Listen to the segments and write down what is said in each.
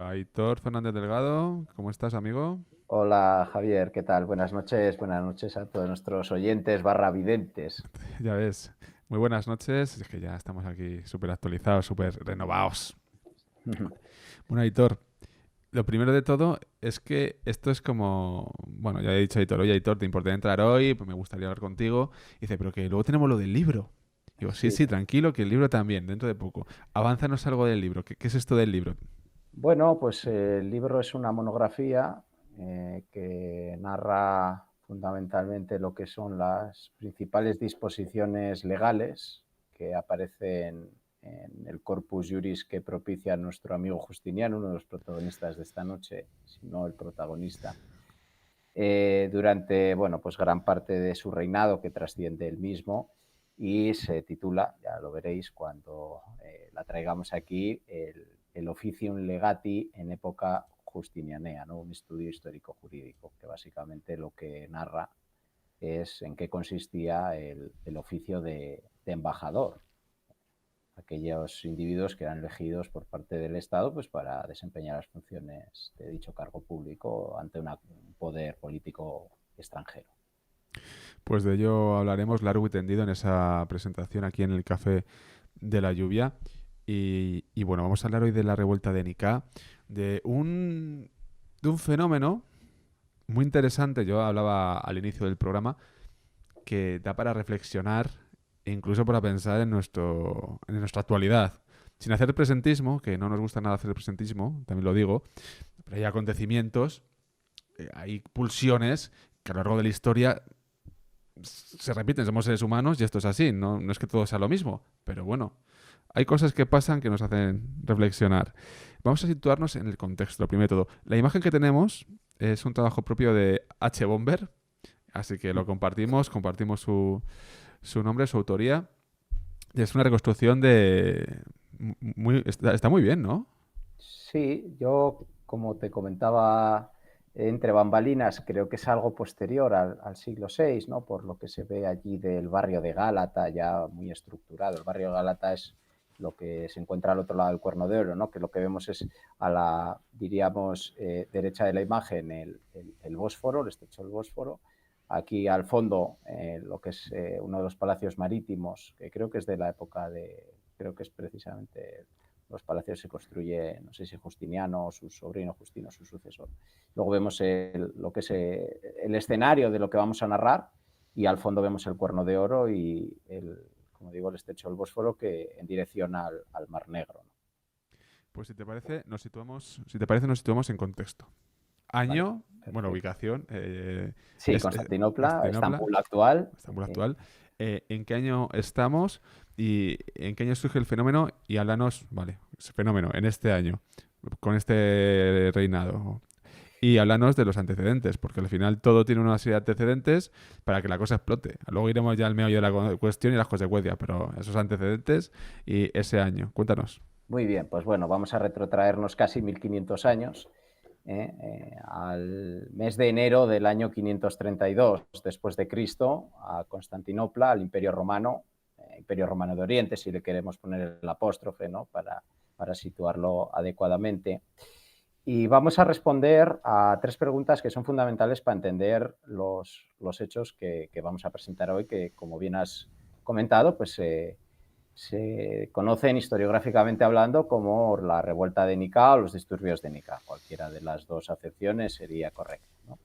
Aitor Fernández Delgado, ¿cómo estás, amigo? Hola Javier, ¿qué tal? Buenas noches a todos nuestros oyentes barra videntes. Ya ves, muy buenas noches. Es que ya estamos aquí súper actualizados, súper renovados. Bueno, Aitor, lo primero de todo es que esto es como, bueno, ya he dicho a Aitor, oye Aitor, te importa entrar hoy, pues me gustaría hablar contigo. Y dice, pero que luego tenemos lo del libro. Digo, sí, Sí, sí, tranquilo, que el libro también, dentro de poco. Avánzanos algo del libro. ¿Qué es esto del libro? bueno, pues el libro es una monografía que narra fundamentalmente lo que son las principales disposiciones legales que aparecen en el corpus juris que propicia nuestro amigo Justiniano, uno de los protagonistas de esta noche, si no el protagonista, durante bueno, pues gran parte de su reinado que trasciende el mismo y se titula, ya lo veréis cuando la traigamos aquí, el Officium Legati en época justinianea, ¿no? Un estudio histórico jurídico que básicamente lo que narra es en qué consistía el oficio de embajador, aquellos individuos que eran elegidos por parte del Estado pues, para desempeñar las funciones de dicho cargo público ante un poder político extranjero. Pues de ello hablaremos largo y tendido en esa presentación aquí en el Café de la Lluvia. Y bueno, vamos a hablar hoy de la revuelta de Nicá, de un fenómeno muy interesante. Yo hablaba al inicio del programa que da para reflexionar e incluso para pensar en nuestra actualidad. Sin hacer presentismo, que no nos gusta nada hacer presentismo, también lo digo, pero hay acontecimientos, hay pulsiones que a lo largo de la historia se repiten, somos seres humanos y esto es así, no es que todo sea lo mismo, pero bueno, hay cosas que pasan que nos hacen reflexionar. Vamos a situarnos en el contexto, primero de todo. La imagen que tenemos es un trabajo propio de H. Bomber, así que lo compartimos su nombre, su autoría, y es una reconstrucción de... está muy bien, ¿no? Sí, yo, como te comentaba entre bambalinas, creo que es algo posterior al siglo VI, ¿no? Por lo que se ve allí del barrio de Gálata, ya muy estructurado. El barrio de Gálata es lo que se encuentra al otro lado del Cuerno de Oro, ¿no? Que lo que vemos es a la, diríamos, derecha de la imagen el Bósforo, el estrecho del Bósforo. Aquí al fondo, lo que es uno de los palacios marítimos, que creo que es de la época creo que es precisamente los palacios se construye, no sé si Justiniano o su sobrino Justino, su sucesor. Luego vemos lo que es el escenario de lo que vamos a narrar y al fondo vemos el Cuerno de Oro y como digo, el estrecho del Bósforo que en dirección al Mar Negro, ¿no? Pues si te parece, nos situamos en contexto. Vale, Año, bueno, perfecto. ubicación, Sí, Constantinopla, Constantinopla, Estambul actual. Estambul actual. ¿En qué año estamos y en qué año surge el fenómeno? Y háblanos, vale, ese fenómeno, en este año, con este reinado. Y háblanos de los antecedentes, porque al final todo tiene una serie de antecedentes para que la cosa explote. Luego iremos ya al meollo de la cuestión y las consecuencias, pero esos antecedentes y ese año, cuéntanos. Muy bien, pues bueno, vamos a retrotraernos casi 1500 años, al mes de enero del año 532 después de Cristo, a Constantinopla, al Imperio Romano de Oriente, si le queremos poner el apóstrofe, ¿no? Para situarlo adecuadamente. Y vamos a responder a tres preguntas que son fundamentales para entender los hechos que vamos a presentar hoy, que como bien has comentado, pues se conocen historiográficamente hablando como la revuelta de Nicá o los disturbios de Nicá. Cualquiera de las dos acepciones sería correcta, ¿no?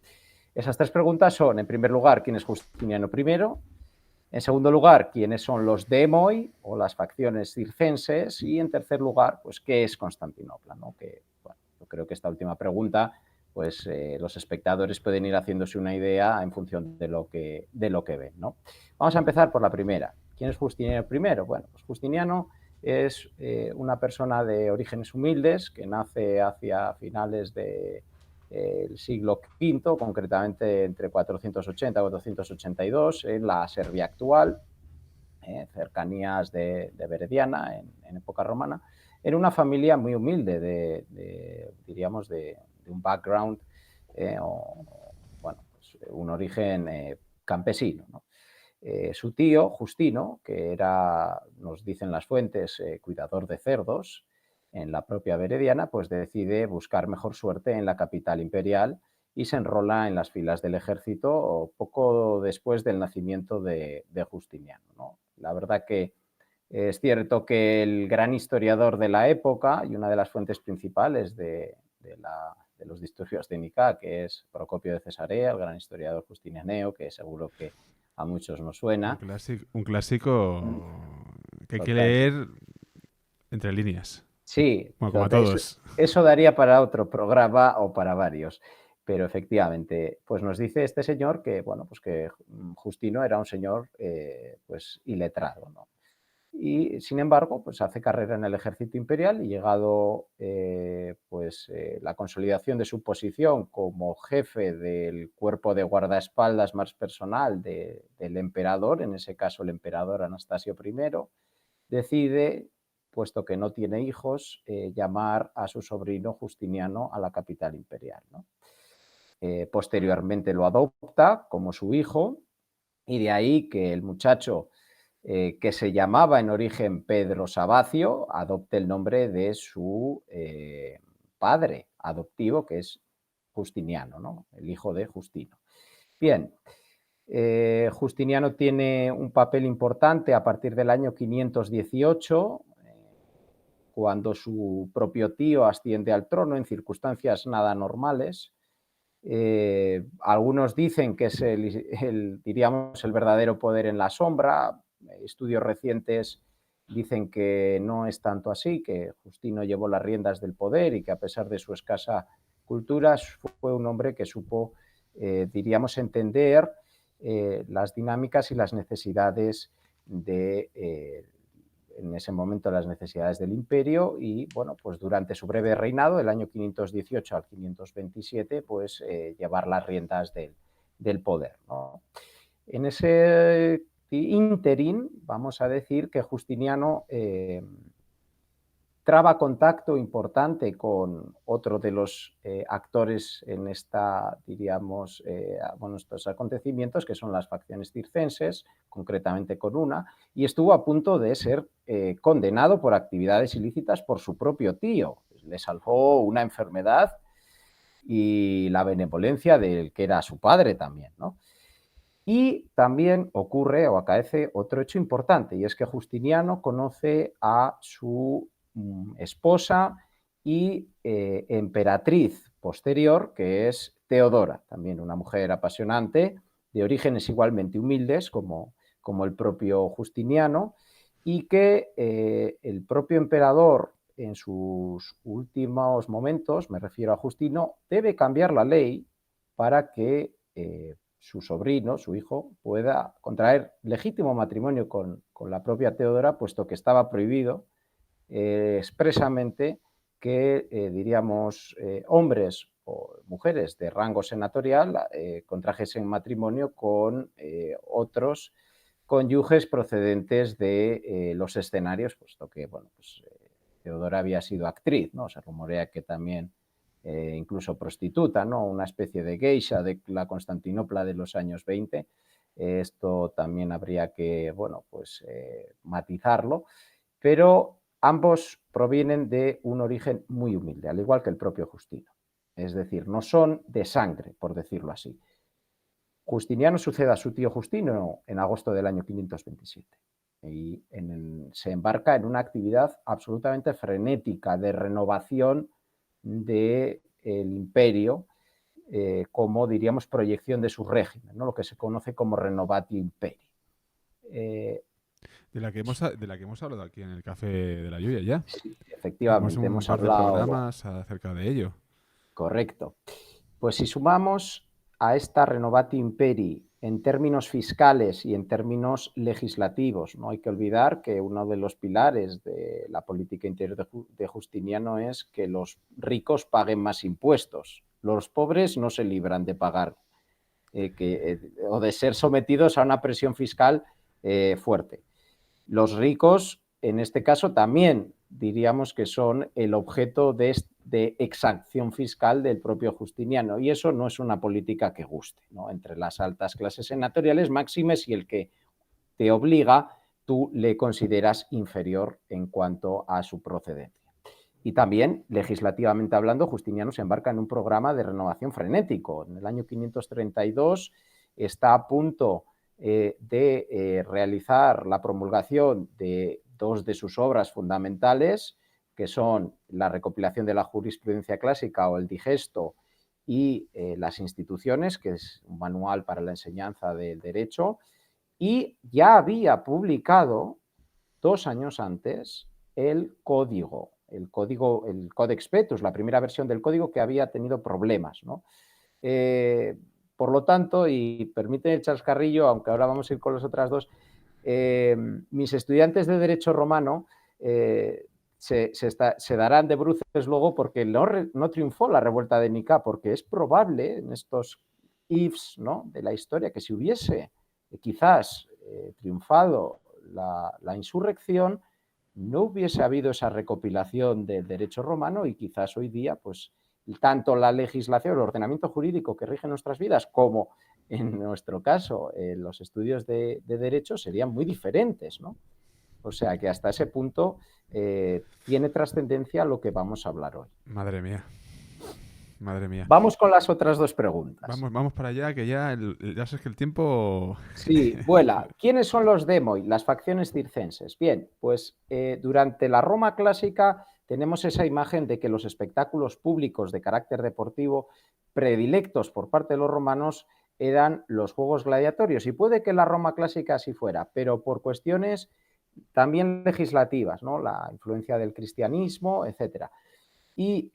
Esas tres preguntas son, en primer lugar, ¿quién es Justiniano I? En segundo lugar, ¿quiénes son los demoi o las facciones circenses? Y en tercer lugar, pues, ¿qué es Constantinopla? ¿No? Que, bueno, yo creo que esta última pregunta, pues los espectadores pueden ir haciéndose una idea en función de lo que ven, ¿no? Vamos a empezar por la primera. ¿Quién es Justiniano I? Bueno, pues Justiniano es una persona de orígenes humildes que nace hacia finales del siglo V, concretamente entre 480 y 482, en la Serbia actual, cercanías de Verediana, en época romana, en una familia muy humilde, diríamos, de un background, bueno, pues un origen campesino, ¿no? Su tío, Justino, que era, nos dicen las fuentes, cuidador de cerdos, en la propia Verediana, pues decide buscar mejor suerte en la capital imperial y se enrola en las filas del ejército poco después del nacimiento de Justiniano, ¿no? La verdad que es cierto que el gran historiador de la época y una de las fuentes principales de los disturbios de Nicea, que es Procopio de Cesarea, el gran historiador justinianeo, que seguro que a muchos nos suena. Un clásico que hay que Total. leer entre líneas. Sí, Bueno, como a todos. eso daría para otro programa o para varios. Pero efectivamente, pues nos dice este señor que, bueno, pues que Justino era un señor pues iletrado, ¿no? Y sin embargo, pues hace carrera en el ejército imperial y llegado la consolidación de su posición como jefe del cuerpo de guardaespaldas más personal del emperador, en ese caso el emperador Anastasio I, decide, puesto que no tiene hijos, llamar a su sobrino Justiniano a la capital imperial, ¿no? Posteriormente lo adopta como su hijo y de ahí que el muchacho que se llamaba en origen Pedro Sabacio, adopte el nombre de su padre adoptivo, que es Justiniano, ¿no? El hijo de Justino. Bien, Justiniano tiene un papel importante a partir del año 518, cuando su propio tío asciende al trono en circunstancias nada normales. Algunos dicen que es diríamos, el verdadero poder en la sombra. Estudios recientes dicen que no es tanto así, que Justino llevó las riendas del poder y que a pesar de su escasa cultura fue un hombre que supo, diríamos, entender las dinámicas y las necesidades en ese momento las necesidades del imperio y, bueno, pues durante su breve reinado, del año 518 al 527, pues llevar las riendas del poder, ¿no? En ese ínterin, vamos a decir que Justiniano traba contacto importante con otro de los actores en diríamos, estos acontecimientos, que son las facciones circenses, concretamente con una, y estuvo a punto de ser condenado por actividades ilícitas por su propio tío. Le salvó una enfermedad y la benevolencia del que era su padre también, ¿no? Y también ocurre o acaece otro hecho importante, y es que Justiniano conoce a su esposa y emperatriz posterior, que es Teodora, también una mujer apasionante, de orígenes igualmente humildes como el propio Justiniano, y que el propio emperador en sus últimos momentos, me refiero a Justino, debe cambiar la ley para que su sobrino, su hijo, pueda contraer legítimo matrimonio con la propia Teodora, puesto que estaba prohibido expresamente que, diríamos, hombres o mujeres de rango senatorial contrajesen matrimonio con otros cónyuges procedentes de los escenarios, puesto que, bueno, pues Teodora había sido actriz, ¿no? Se rumorea que también incluso prostituta, ¿no? Una especie de geisha de la Constantinopla de los años 20. Esto también habría que, bueno, pues matizarlo, pero ambos provienen de un origen muy humilde, al igual que el propio Justino. Es decir, no son de sangre, por decirlo así. Justiniano sucede a su tío Justino en agosto del año 527 y se embarca en una actividad absolutamente frenética de renovación del imperio como, diríamos, proyección de su régimen, ¿no? Lo que se conoce como Renovatio Imperii. De la que hemos hablado aquí en el Café de la Lluvia ya. Sí, Hicimos efectivamente, un hemos par de hablado, programas acerca de ello. correcto. Pues si sumamos a esta Renovatio Imperii en términos fiscales y en términos legislativos, no hay que olvidar que uno de los pilares de la política interior de Justiniano es que los ricos paguen más impuestos. Los pobres no se libran de pagar o de ser sometidos a una presión fiscal fuerte. Los ricos, en este caso, también diríamos que son el objeto de exacción fiscal del propio Justiniano, y eso no es una política que guste, ¿no? Entre las altas clases senatoriales, máxime si el que te obliga tú le consideras inferior en cuanto a su procedencia. Y también, legislativamente hablando, Justiniano se embarca en un programa de renovación frenético. En el año 532 está a punto de realizar la promulgación de dos de sus obras fundamentales, que son la recopilación de la jurisprudencia clásica o el Digesto y las instituciones, que es un manual para la enseñanza del derecho, y ya había publicado 2 años antes el Codex Petrus, la primera versión del código que había tenido problemas, ¿no? Por lo tanto, y permíteme el chascarrillo, aunque ahora vamos a ir con las otras dos, mis estudiantes de Derecho Romano se darán de bruces luego porque no triunfó la revuelta de Nicá, porque es probable en estos ifs, ¿no?, de la historia que si hubiese quizás triunfado la insurrección, no hubiese habido esa recopilación del derecho romano y quizás hoy día, pues, tanto la legislación, el ordenamiento jurídico que rige nuestras vidas, como en nuestro caso los estudios de derecho serían muy diferentes, ¿no? O sea que hasta ese punto tiene trascendencia lo que vamos a hablar hoy. Madre mía. Madre mía. Vamos con las otras dos preguntas. Vamos para allá, que ya sabes que el tiempo... Sí, vuela. ¿Quiénes son los demoi, las facciones circenses? Bien, pues durante la Roma clásica tenemos esa imagen de que los espectáculos públicos de carácter deportivo predilectos por parte de los romanos eran los juegos gladiatorios. Y puede que la Roma clásica así fuera, pero por cuestiones también legislativas, ¿no? La influencia del cristianismo, etcétera. Y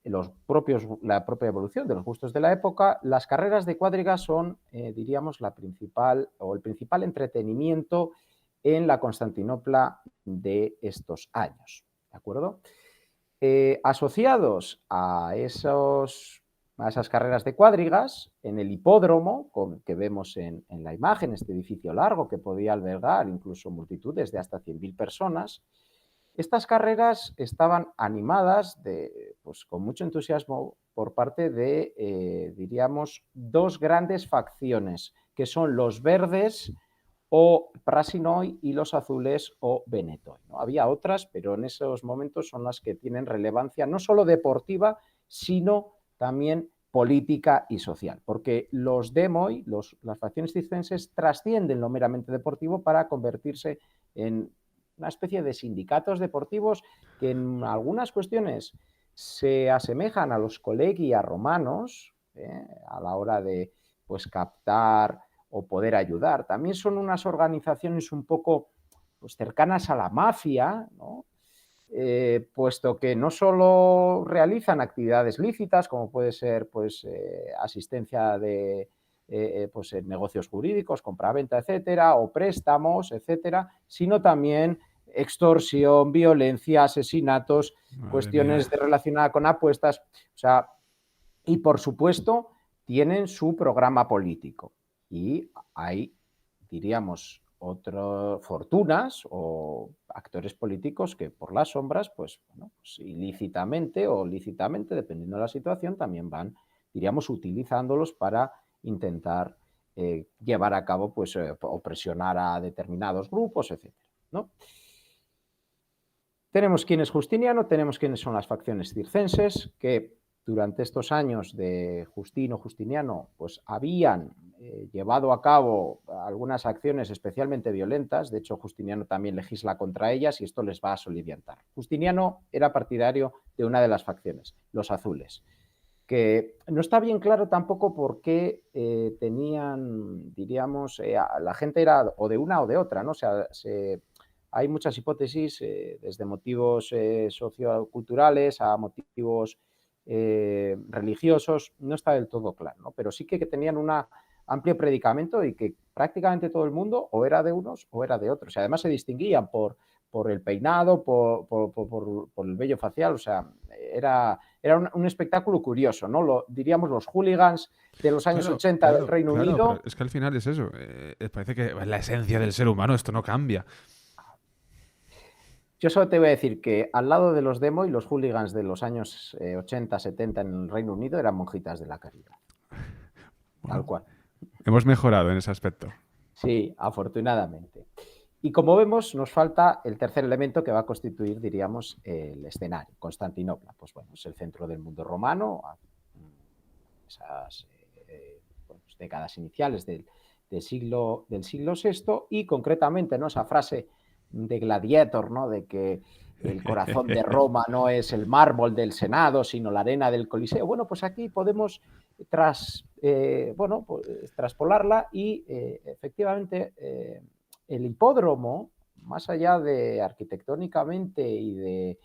la propia evolución de los gustos de la época, las carreras de cuadriga son, diríamos, el principal entretenimiento en la Constantinopla de estos años. ¿De acuerdo? Asociados a esas carreras de cuadrigas, en el hipódromo, que vemos en la imagen, este edificio largo que podía albergar incluso multitudes de hasta 100.000 personas, estas carreras estaban animadas pues, con mucho entusiasmo por parte de, diríamos, dos grandes facciones, que son los verdes o Prasinoi y los azules o Venetoi, ¿no? Había otras, pero en esos momentos son las que tienen relevancia no solo deportiva, sino también política y social, porque los demoi, las facciones circenses, trascienden lo meramente deportivo para convertirse en una especie de sindicatos deportivos que en algunas cuestiones se asemejan a los colegia romanos a la hora de, pues, captar o poder ayudar. También son unas organizaciones un poco, pues, cercanas a la mafia, ¿no? Puesto que no solo realizan actividades lícitas, como puede ser, pues, asistencia de pues, en negocios jurídicos, compraventa, etcétera, o préstamos, etcétera, sino también extorsión, violencia, asesinatos, cuestiones relacionadas con apuestas, o sea, y por supuesto tienen su programa político y hay, diríamos, otras fortunas o actores políticos que por las sombras, pues, bueno, pues ilícitamente o lícitamente, dependiendo de la situación, también van, diríamos, utilizándolos para intentar llevar a cabo, pues, o presionar a determinados grupos, etcétera, ¿no? Tenemos quién es Justiniano, tenemos quiénes son las facciones circenses, que durante estos años de Justiniano, pues habían llevado a cabo algunas acciones especialmente violentas. De hecho, Justiniano también legisla contra ellas y esto les va a soliviantar. Justiniano era partidario de una de las facciones, los azules, que no está bien claro tampoco por qué tenían, diríamos, la gente era o de una o de otra, ¿no? O sea, hay muchas hipótesis, desde motivos socioculturales a motivos religiosos, no está del todo claro, ¿no? Pero sí que tenían un amplio predicamento y que prácticamente todo el mundo o era de unos o era de otros. Y además se distinguían por el peinado, por el vello facial, o sea, era un espectáculo curioso, ¿no? Diríamos los hooligans de los años 80 del Reino Unido. Pero es que al final es eso, parece que es la esencia del ser humano, esto no cambia. Yo solo te voy a decir que al lado de los demoi, los hooligans de los años 80, 70 en el Reino Unido eran monjitas de la caridad. Tal cual. Hemos mejorado en ese aspecto. Sí, afortunadamente. Y como vemos, nos falta el tercer elemento que va a constituir, diríamos, el escenario. Constantinopla, pues bueno, es el centro del mundo romano, esas bueno, pues décadas iniciales del siglo VI, y concretamente, ¿no?, esa frase de Gladiator, ¿no?, de que el corazón de Roma no es el mármol del Senado, sino la arena del Coliseo. Bueno, pues aquí podemos bueno, pues, traspolarla y efectivamente el hipódromo, más allá de arquitectónicamente y de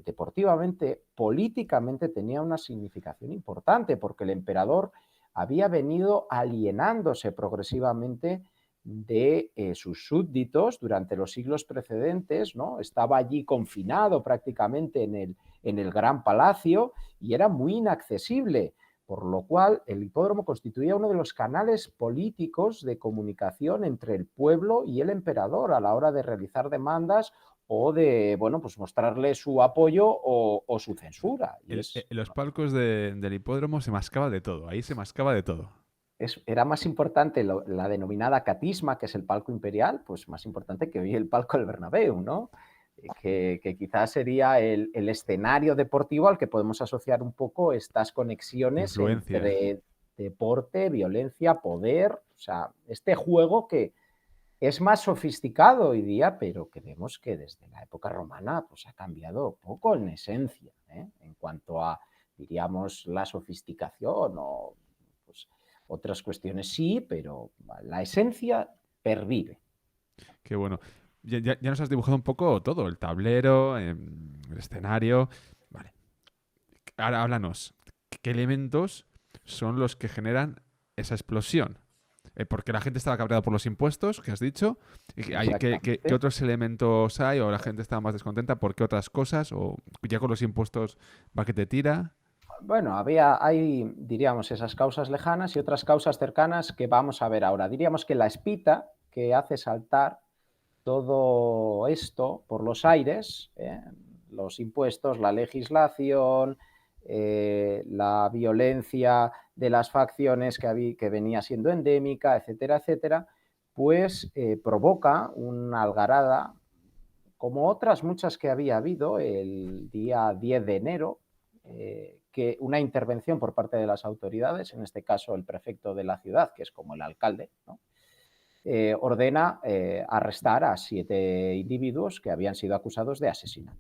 deportivamente, políticamente tenía una significación importante, porque el emperador había venido alienándose progresivamente de sus súbditos durante los siglos precedentes, ¿no? Estaba allí confinado prácticamente en el Gran Palacio y era muy inaccesible, por lo cual el hipódromo constituía uno de los canales políticos de comunicación entre el pueblo y el emperador a la hora de realizar demandas o de, bueno, pues mostrarle su apoyo o su censura. Y Los palcos del hipódromo se mascaba de todo, ahí se mascaba de todo. era más importante la denominada catisma, que es el palco imperial, pues más importante que hoy el palco del Bernabéu, ¿no? Que quizás sería el escenario deportivo al que podemos asociar un poco estas conexiones Influencia. entre deporte, violencia, poder, o sea, este juego que es más sofisticado hoy día, pero que vemos que desde la época romana pues ha cambiado poco en esencia, ¿eh?, en cuanto a, diríamos, la sofisticación o pues, otras cuestiones sí, pero la esencia pervive. Qué bueno. Ya nos has dibujado un poco todo, el tablero, el escenario. Vale. Ahora háblanos, ¿qué elementos son los que generan esa explosión? Porque la gente estaba cabreada por los impuestos, que has dicho. ¿Qué Exactamente. otros elementos hay? ¿O la gente estaba más descontenta? ¿Por qué otras cosas? ¿O ya con los impuestos va que te tira? Bueno, hay, diríamos, esas causas lejanas y otras causas cercanas que vamos a ver ahora. Diríamos que la espita que hace saltar todo esto por los aires, los impuestos, la legislación, la violencia de las facciones que venía siendo endémica, etcétera, etcétera, pues provoca una algarada, como otras muchas que había habido el día 10 de enero, que una intervención por parte de las autoridades, en este caso el prefecto de la ciudad, que es como el alcalde, ¿no?, ordena arrestar a 7 individuos que habían sido acusados de asesinato.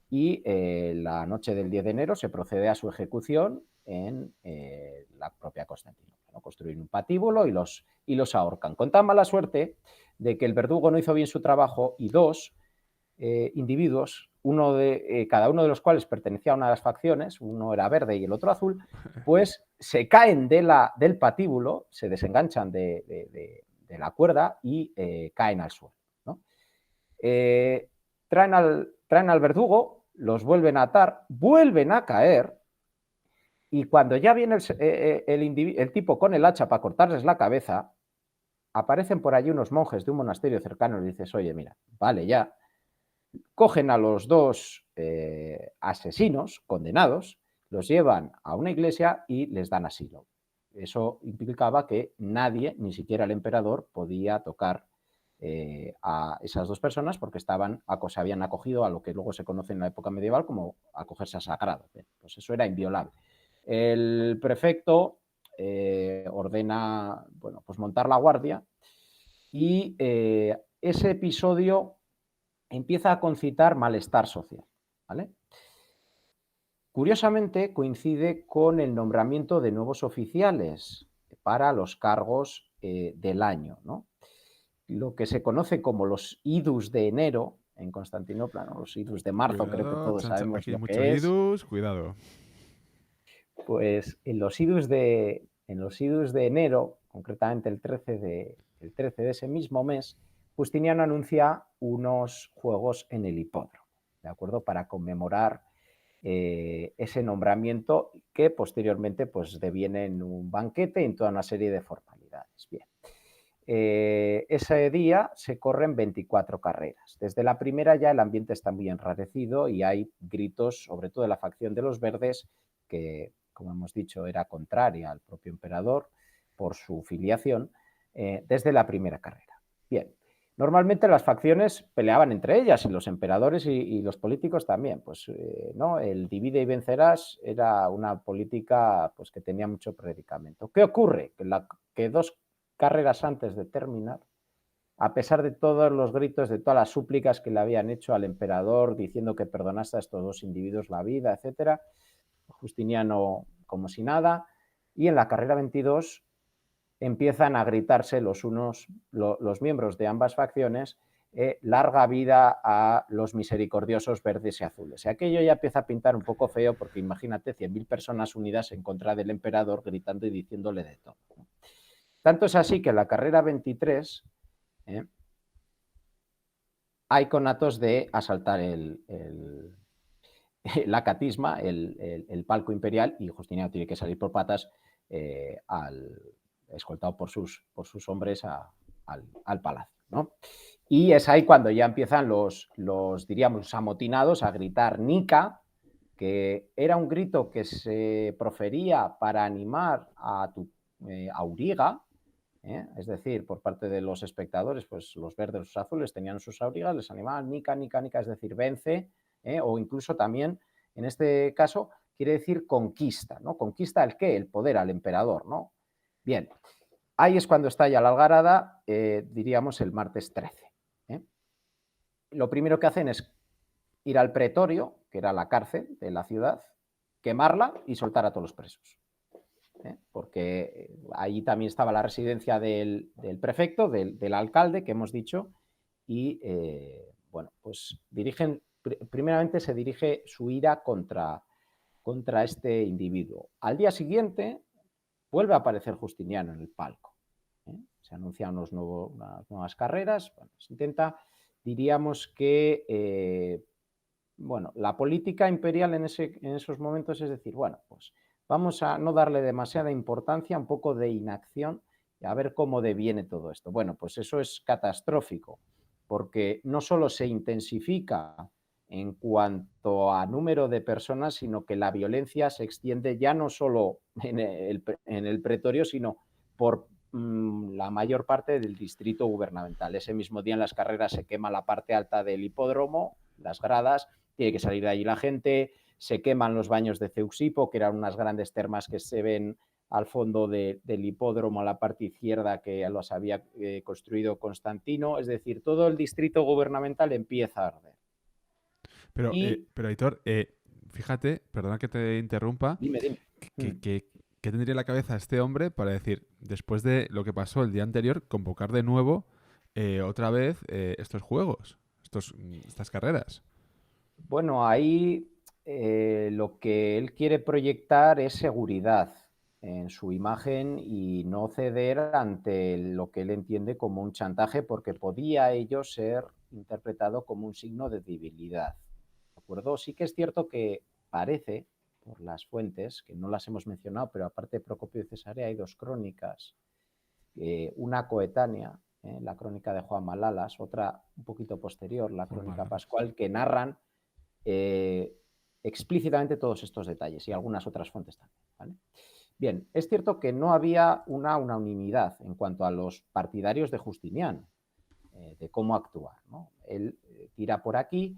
Y la noche del 10 de enero se procede a su ejecución en la propia Constantinopla, ¿no? Construyen un patíbulo y los ahorcan. Con tan mala suerte de que el verdugo no hizo bien su trabajo y dos individuos, cada uno de los cuales pertenecía a una de las facciones, uno era verde y el otro azul, pues se caen del patíbulo, se desenganchan de la cuerda y caen al suelo, ¿no? Traen al verdugo, los vuelven a atar, vuelven a caer, y cuando ya viene el tipo con el hacha para cortarles la cabeza, aparecen por allí unos monjes de un monasterio cercano y le dices, oye, mira, vale ya, cogen a los dos asesinos condenados, los llevan a una iglesia y les dan asilo. Eso implicaba que nadie, ni siquiera el emperador, podía tocar a esas dos personas porque se habían acogido a lo que luego se conoce en la época medieval como acogerse a sagrado. Pues eso era inviolable. El prefecto ordena, bueno, pues montar la guardia y ese episodio empieza a concitar malestar social, ¿vale? Curiosamente, coincide con el nombramiento de nuevos oficiales para los cargos del año, ¿no? Lo que se conoce como los idus de enero en Constantinopla, ¿no?, los idus de marzo, creo que Cuidado, todos chancha. sabemos Aquí hay lo mucho que es. idus, cuidado. Pues en los idus de enero, concretamente el 13 de ese mismo mes, Justiniano anuncia unos juegos en el hipódromo, ¿de acuerdo?, para conmemorar ese nombramiento que posteriormente pues deviene en un banquete y en toda una serie de formalidades. Bien. Ese día se corren 24 carreras. Desde la primera ya el ambiente está muy enrarecido y hay gritos, sobre todo de la facción de los verdes, que, como hemos dicho, era contraria al propio emperador por su filiación, desde la primera carrera. Bien, Normalmente las facciones peleaban entre ellas y los emperadores y los políticos también. Pues, ¿no? El divide y vencerás era una política pues, que tenía mucho predicamento. ¿Qué ocurre? Que 2 carreras antes de terminar, a pesar de todos los gritos, de todas las súplicas que le habían hecho al emperador diciendo que perdonase a estos 2 individuos la vida, etcétera, Justiniano como si nada, y en la carrera 22 empiezan a gritarse los miembros de ambas facciones, larga vida a los misericordiosos verdes y azules. Y aquello ya empieza a pintar un poco feo porque imagínate 100.000 personas unidas en contra del emperador gritando y diciéndole de todo. Tanto es así que en la carrera 23 hay conatos de asaltar la catisma, el palco imperial, y Justiniano tiene que salir por patas escoltado por sus hombres al palacio, ¿no? Y es ahí cuando ya empiezan diríamos, amotinados a gritar Nica, que era un grito que se profería para animar a Auriga, es decir, por parte de los espectadores, pues los verdes, los azules tenían sus aurigas, les animaban Nica, Nica, Nica, es decir, vence, o incluso también, en este caso, quiere decir conquista, ¿no? ¿Conquista el qué? El poder al emperador, ¿no? Bien, ahí es cuando estalla la algarada, diríamos el martes 13. Lo primero que hacen es ir al pretorio, que era la cárcel de la ciudad, quemarla y soltar a todos los presos. Porque allí también estaba la residencia del prefecto, del alcalde, que hemos dicho, y bueno, pues primeramente se dirige su ira contra este individuo. Al día siguiente vuelve a aparecer Justiniano en el palco. Se anuncian unas nuevas carreras, bueno, se intenta, diríamos que, bueno, la política imperial en esos momentos es decir, bueno, pues vamos a no darle demasiada importancia, un poco de inacción, y a ver cómo deviene todo esto. Bueno, pues eso es catastrófico, porque no solo se intensifica en cuanto a número de personas, sino que la violencia se extiende ya no solo en el pretorio, sino por la mayor parte del distrito gubernamental. Ese mismo día en las carreras se quema la parte alta del hipódromo, las gradas, tiene que salir de allí la gente, se queman los baños de Ceusipo, que eran unas grandes termas que se ven al fondo del hipódromo, a la parte izquierda, que los había construido Constantino, es decir, todo el distrito gubernamental empieza a arder. Pero, Aitor, fíjate, perdona que te interrumpa, Dime. ¿qué tendría en la cabeza este hombre para decir, después de lo que pasó el día anterior, convocar de nuevo otra vez estos juegos, estas carreras? Bueno, ahí lo que él quiere proyectar es seguridad en su imagen y no ceder ante lo que él entiende como un chantaje, porque podía ello ser interpretado como un signo de debilidad. ¿De acuerdo? Sí que es cierto que parece, por las fuentes, que no las hemos mencionado, pero aparte de Procopio y Cesarea hay 2 crónicas, una coetánea, la crónica de Juan Malalas, otra un poquito posterior, la crónica Pascual, que narran explícitamente todos estos detalles y algunas otras fuentes también, ¿vale? Bien, es cierto que no había una unanimidad en cuanto a los partidarios de Justiniano, de cómo actuar, ¿no? Él tira por aquí,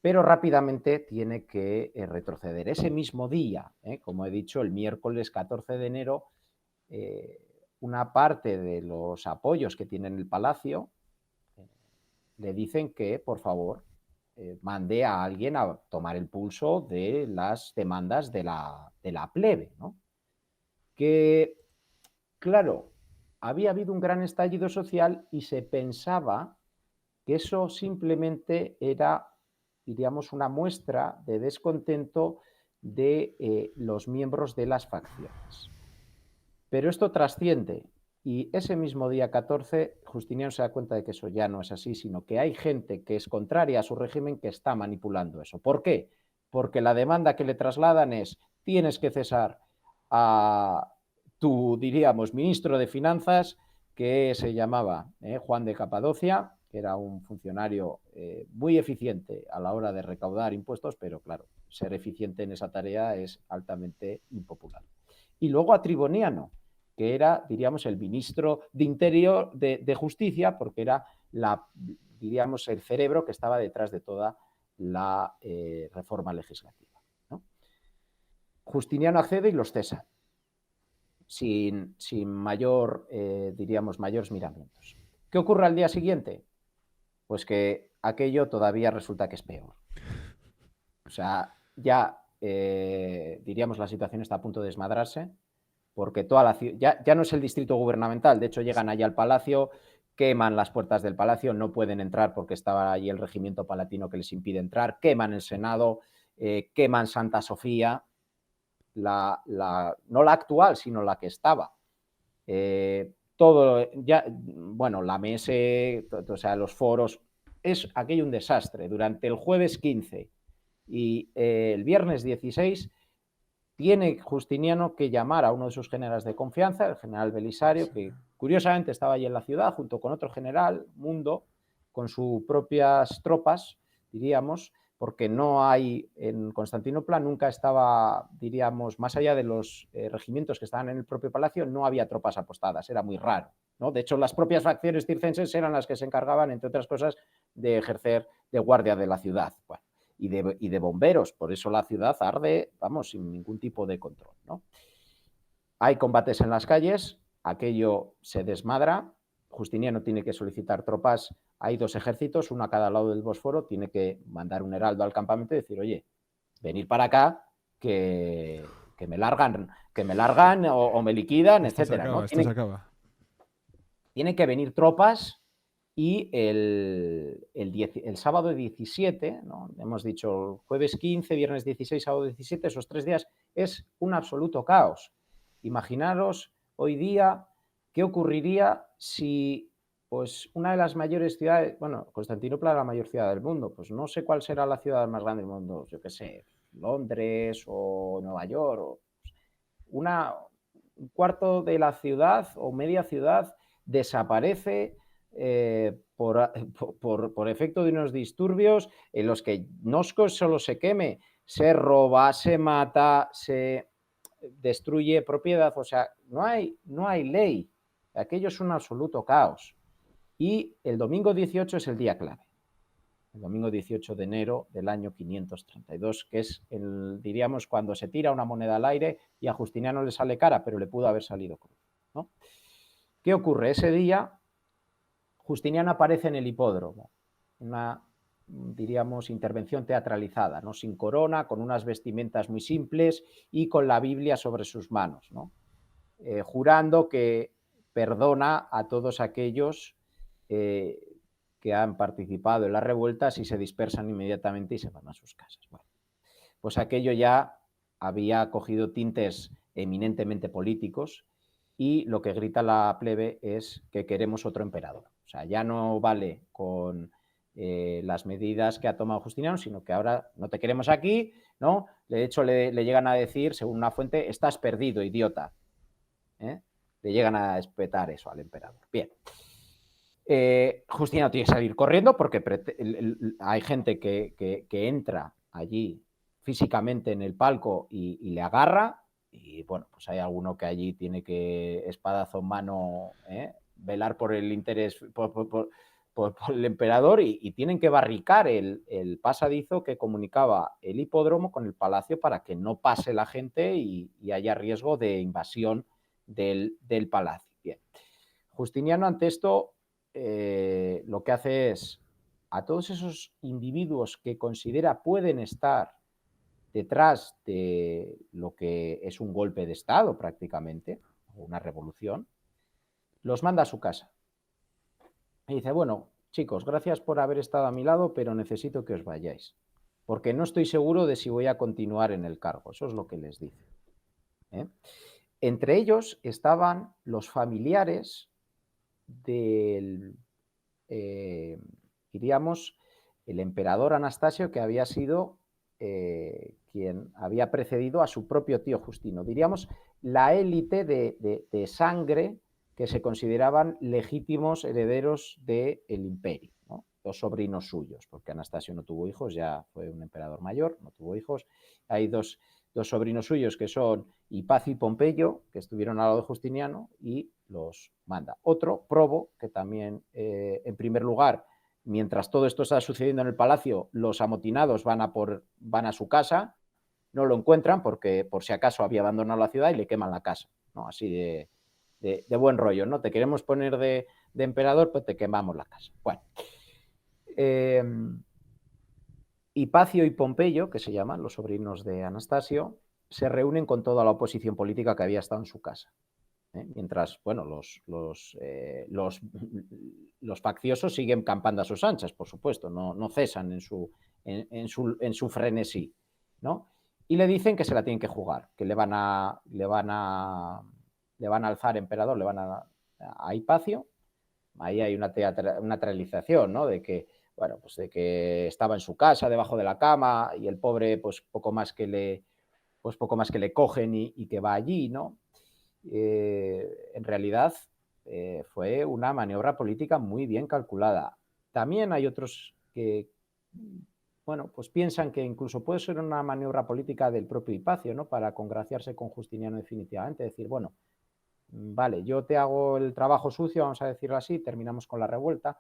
pero rápidamente tiene que retroceder. Ese mismo día, como he dicho, el miércoles 14 de enero, una parte de los apoyos que tiene en el palacio le dicen que, por favor, mande a alguien a tomar el pulso de las demandas de la plebe, ¿no? Que, claro, había habido un gran estallido social y se pensaba que eso simplemente era, diríamos, una muestra de descontento de los miembros de las facciones. Pero esto trasciende y ese mismo día 14, Justiniano se da cuenta de que eso ya no es así, sino que hay gente que es contraria a su régimen que está manipulando eso. ¿Por qué? Porque la demanda que le trasladan es: tienes que cesar a tu, diríamos, ministro de Finanzas, que se llamaba Juan de Capadocia, que era un funcionario muy eficiente a la hora de recaudar impuestos, pero claro, ser eficiente en esa tarea es altamente impopular. Y luego a Triboniano, que era, diríamos, el ministro de Interior, de Justicia, porque era, diríamos, el cerebro que estaba detrás de toda la reforma legislativa, ¿no? Justiniano accede y los cesa, sin mayor, diríamos, mayores miramientos. ¿Qué ocurre al día siguiente? Pues que aquello todavía resulta que es peor. O sea, ya, diríamos, la situación está a punto de desmadrarse, porque toda la ciudad, ya no es el distrito gubernamental, de hecho llegan allá al palacio, queman las puertas del palacio, no pueden entrar porque estaba allí el regimiento palatino que les impide entrar, queman el Senado, queman Santa Sofía, no la actual, sino la que estaba. Todo, ya, bueno, la mese, o sea, los foros, es aquello un desastre. Durante el jueves 15 y el viernes 16 tiene Justiniano que llamar a uno de sus generales de confianza, el general Belisario, que curiosamente estaba allí en la ciudad, junto con otro general, Mundo, con sus propias tropas, diríamos, porque no hay, en Constantinopla nunca estaba, diríamos, más allá de los regimientos que estaban en el propio palacio, no había tropas apostadas, era muy raro, ¿no? De hecho, las propias facciones circenses eran las que se encargaban, entre otras cosas, de ejercer de guardia de la ciudad. Bueno, y de bomberos, por eso la ciudad arde, vamos, sin ningún tipo de control, ¿no? Hay combates en las calles, aquello se desmadra, Justiniano tiene que solicitar tropas, hay dos ejércitos, uno a cada lado del Bósforo, tiene que mandar un heraldo al campamento y decir, oye, venir para acá, que me largan o me liquidan, etcétera, ¿no? Esto se acaba. Tienen que venir tropas y el sábado 17, ¿no? Hemos dicho jueves 15, viernes 16, sábado 17, esos 3 días es un absoluto caos. Imaginaros hoy día qué ocurriría si, pues, una de las mayores ciudades, bueno, Constantinopla es la mayor ciudad del mundo, pues no sé cuál será la ciudad más grande del mundo, yo qué sé, Londres o Nueva York, o un cuarto de la ciudad o media ciudad desaparece por efecto de unos disturbios en los que no solo se queme, se roba, se mata, se destruye propiedad, o sea, no hay ley. Aquello es un absoluto caos. Y el domingo 18 es el día clave. El domingo 18 de enero del año 532, que es, diríamos, cuando se tira una moneda al aire y a Justiniano le sale cara, pero le pudo haber salido cruz, ¿no? ¿Qué ocurre? Ese día Justiniano aparece en el hipódromo, una, diríamos, intervención teatralizada, ¿no? Sin corona, con unas vestimentas muy simples y con la Biblia sobre sus manos, ¿no? Jurando que perdona a todos aquellos que han participado en las revueltas y se dispersan inmediatamente y se van a sus casas. Bueno, pues aquello ya había cogido tintes eminentemente políticos y lo que grita la plebe es que queremos otro emperador. O sea, ya no vale con las medidas que ha tomado Justiniano, sino que ahora no te queremos aquí, ¿no? De hecho, le llegan a decir, según una fuente, estás perdido, idiota. Le llegan a espetar eso al emperador. Bien. Justiniano tiene que salir corriendo porque hay gente que entra allí físicamente en el palco y le agarra, y bueno, pues hay alguno que allí tiene que, espadazo en mano, velar por el interés, por el emperador, y tienen que barricar el pasadizo que comunicaba el hipódromo con el palacio para que no pase la gente y haya riesgo de invasión del palacio. Bien. Justiniano, ante esto, lo que hace es, a todos esos individuos que considera pueden estar detrás de lo que es un golpe de Estado prácticamente, o una revolución, los manda a su casa. Y dice, bueno, chicos, gracias por haber estado a mi lado, pero necesito que os vayáis, porque no estoy seguro de si voy a continuar en el cargo. Eso es lo que les dice. Entre ellos estaban los familiares del, diríamos, el emperador Anastasio, que había sido quien había precedido a su propio tío Justino. Diríamos, la élite de sangre que se consideraban legítimos herederos del imperio, ¿no? Dos sobrinos suyos, porque Anastasio no tuvo hijos, ya fue un emperador mayor, no tuvo hijos. Hay dos dos sobrinos suyos que son Hipacio y Pompeyo, que estuvieron al lado de Justiniano, y los manda. Otro, Probo, que también, en primer lugar, mientras todo esto está sucediendo en el palacio, los amotinados van a su casa, no lo encuentran porque por si acaso había abandonado la ciudad y le queman la casa, ¿no? Así de buen rollo, ¿no? Te queremos poner de emperador, pues te quemamos la casa. Bueno. Hipacio y Pompeyo, que se llaman los sobrinos de Anastasio, se reúnen con toda la oposición política que había estado en su casa. Mientras, bueno, los facciosos siguen campando a sus anchas, por supuesto, no cesan en su frenesí, ¿no? Y le dicen que se la tienen que jugar, que le van a alzar emperador, le van a Hipacio. Ahí hay una teatralización, ¿no? De que, bueno, pues de que estaba en su casa, debajo de la cama, y el pobre, pues poco más que le cogen y que va allí, ¿no? En realidad fue una maniobra política muy bien calculada. También hay otros que, bueno, pues piensan que incluso puede ser una maniobra política del propio Hipacio, ¿no? Para congraciarse con Justiniano definitivamente, decir, bueno, vale, yo te hago el trabajo sucio, vamos a decirlo así, terminamos con la revuelta,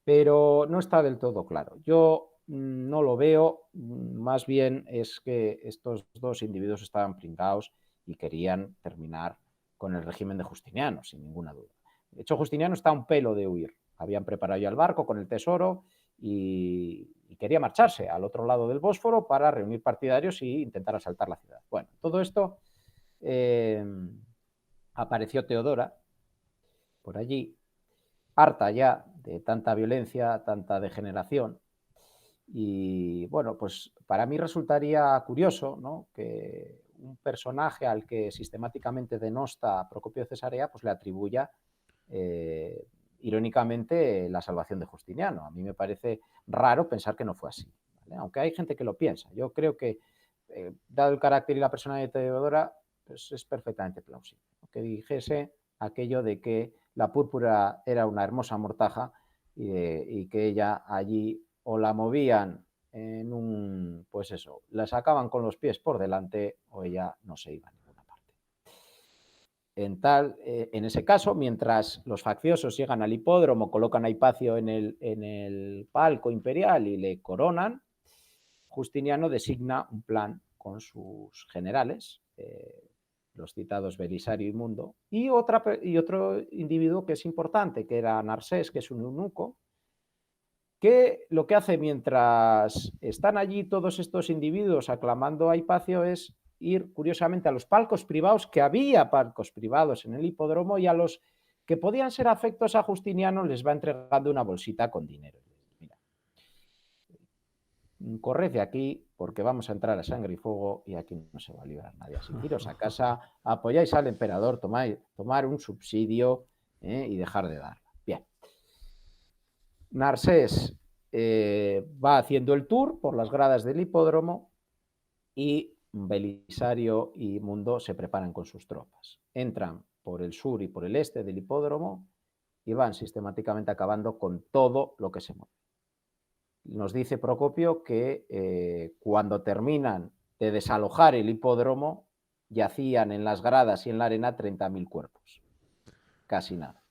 pero no está del todo claro. Yo no lo veo, más bien es que estos dos individuos estaban pringados y querían terminar con el régimen de Justiniano, sin ninguna duda. De hecho, Justiniano está a un pelo de huir. Habían preparado ya el barco con el tesoro y quería marcharse al otro lado del Bósforo para reunir partidarios e intentar asaltar la ciudad. Bueno, todo esto... apareció Teodora por allí, harta ya de tanta violencia, tanta degeneración. Y bueno, pues para mí resultaría curioso, ¿no?, que un personaje al que sistemáticamente denosta Procopio de Cesarea, pues le atribuya irónicamente la salvación de Justiniano. A mí me parece raro pensar que no fue así, ¿vale? Aunque hay gente que lo piensa. Yo creo que, dado el carácter y la personalidad de Teodora, pues es perfectamente plausible que dijese aquello de que la púrpura era una hermosa mortaja y que ella allí o la movían pues eso, la sacaban con los pies por delante o ella no se iba a ninguna parte. En ese caso, mientras los facciosos llegan al hipódromo, colocan a Hipacio en el palco imperial y le coronan, Justiniano designa un plan con sus generales, los citados Belisario y Mundo, y otro individuo que es importante, que era Narsés, que es un eunuco, que lo que hace mientras están allí todos estos individuos aclamando a Hipacio es ir, curiosamente, a los palcos privados, que había palcos privados en el hipódromo, y a los que podían ser afectos a Justiniano les va entregando una bolsita con dinero. Mira, corred de aquí porque vamos a entrar a sangre y fuego y aquí no se va a librar nadie. Así que iros a casa, apoyáis al emperador, tomar un subsidio y dejar de darla. Bien. Narsés va haciendo el tour por las gradas del hipódromo y Belisario y Mundo se preparan con sus tropas. Entran por el sur y por el este del hipódromo y van sistemáticamente acabando con todo lo que se mueve. Nos dice Procopio que cuando terminan de desalojar el hipódromo, yacían en las gradas y en la arena 30.000 cuerpos. Casi nada.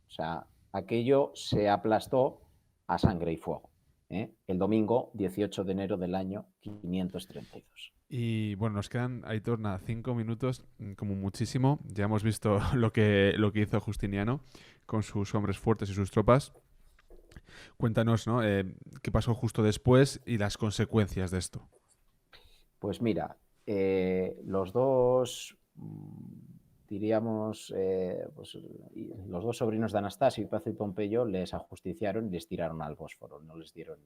O sea, aquello se aplastó a sangre y fuego. El domingo 18 de enero del año 532. Y bueno, nos quedan, Aitor, nada, 5 minutos, como muchísimo. Ya hemos visto lo que hizo Justiniano con sus hombres fuertes y sus tropas. Cuéntanos, ¿no?, qué pasó justo después y las consecuencias de esto. Pues mira, los dos, diríamos, pues, los dos sobrinos de Anastasio, Hipacio y Pompeyo, les ajusticiaron y les tiraron al Bósforo. No les dieron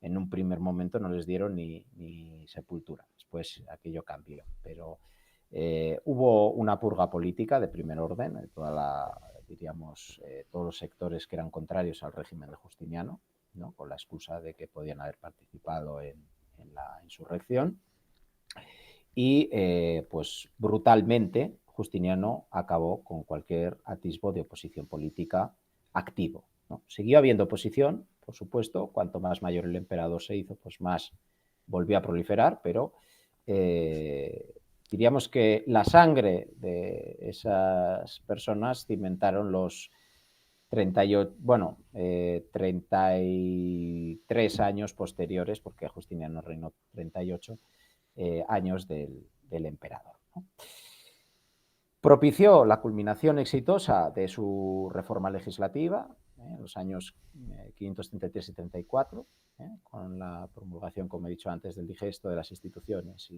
en un primer momento no les dieron ni sepultura. Después aquello cambió. Pero hubo una purga política de primer orden, diríamos, todos los sectores que eran contrarios al régimen de Justiniano, ¿no?, con la excusa de que podían haber participado en la insurrección. Y pues brutalmente Justiniano acabó con cualquier atisbo de oposición política activo, ¿no? Siguió habiendo oposición, por supuesto, cuanto más mayor el emperador se hizo, pues más volvió a proliferar, pero diríamos que la sangre de esas personas cimentaron los 33 años posteriores, porque Justiniano reinó 38 años del emperador, ¿no? Propició la culminación exitosa de su reforma legislativa en los años 533 y 34, con la promulgación, como he dicho antes, del digesto de las instituciones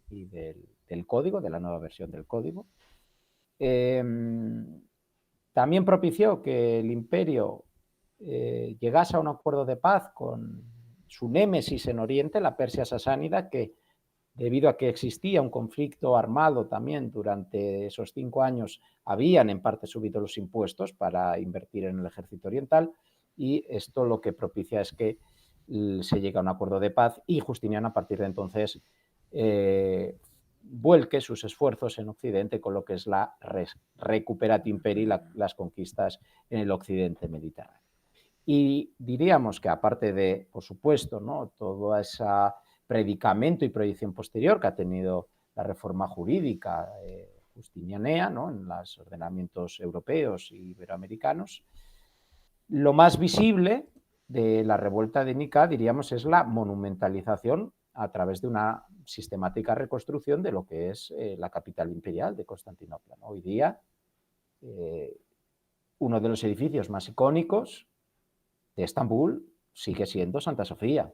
y del código, de la nueva versión del código. También propició que el imperio llegase a un acuerdo de paz con su némesis en Oriente, la Persia sasánida, que debido a que existía un conflicto armado también durante esos 5 años, habían en parte subido los impuestos para invertir en el ejército oriental, y esto lo que propicia es que se llega a un acuerdo de paz y Justiniano a partir de entonces vuelque sus esfuerzos en Occidente con lo que es la Recuperatio Imperii, las conquistas en el occidente mediterráneo. Y diríamos que aparte de, por supuesto, ¿no?, todo ese predicamento y proyección posterior que ha tenido la reforma jurídica justinianea, ¿no?, en los ordenamientos europeos y iberoamericanos, lo más visible de la revuelta de Nicea, diríamos, es la monumentalización a través de una sistemática reconstrucción de lo que es la capital imperial de Constantinopla, ¿no? Hoy día, uno de los edificios más icónicos de Estambul sigue siendo Santa Sofía,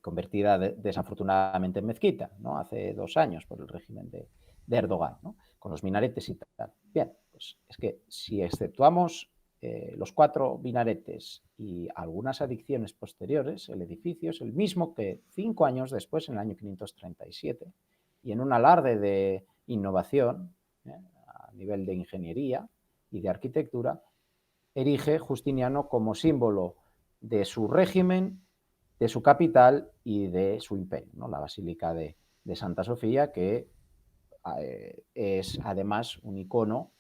convertida desafortunadamente en mezquita, ¿no?, hace 2 años por el régimen de Erdogan, ¿no?, con los minaretes y tal. Bien, pues es que si exceptuamos los 4 minaretes y algunas adiciones posteriores, el edificio es el mismo que 5 años después, en el año 537, y en un alarde de innovación a nivel de ingeniería y de arquitectura, erige Justiniano como símbolo de su régimen, de su capital y de su imperio, ¿no?, la Basílica de Santa Sofía, que es además un icono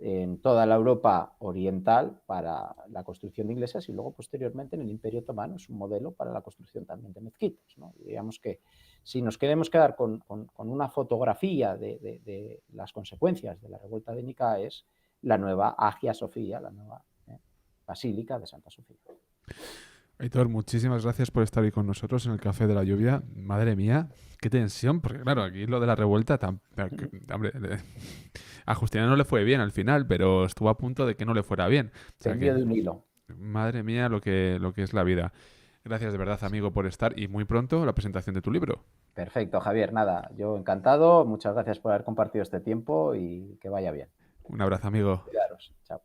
en toda la Europa oriental para la construcción de iglesias, y luego posteriormente en el Imperio Otomano es un modelo para la construcción también de mezquitas, ¿no? Digamos que si nos queremos quedar con una fotografía de las consecuencias de la revuelta de Nicea, es la nueva Hagia Sofía, la nueva Basílica de Santa Sofía. Aitor, muchísimas gracias por estar hoy con nosotros en el Café de la Lluvia. Madre mía, qué tensión, porque claro, aquí lo de la revuelta, hombre, a Justiniano no le fue bien al final, pero estuvo a punto de que no le fuera bien. O sea Tendido de un hilo. Madre mía, lo que es la vida. Gracias de verdad, amigo, por estar, y muy pronto la presentación de tu libro. Perfecto, Javier, nada, yo encantado, muchas gracias por haber compartido este tiempo y que vaya bien. Un abrazo, amigo. Cuidaros, chao.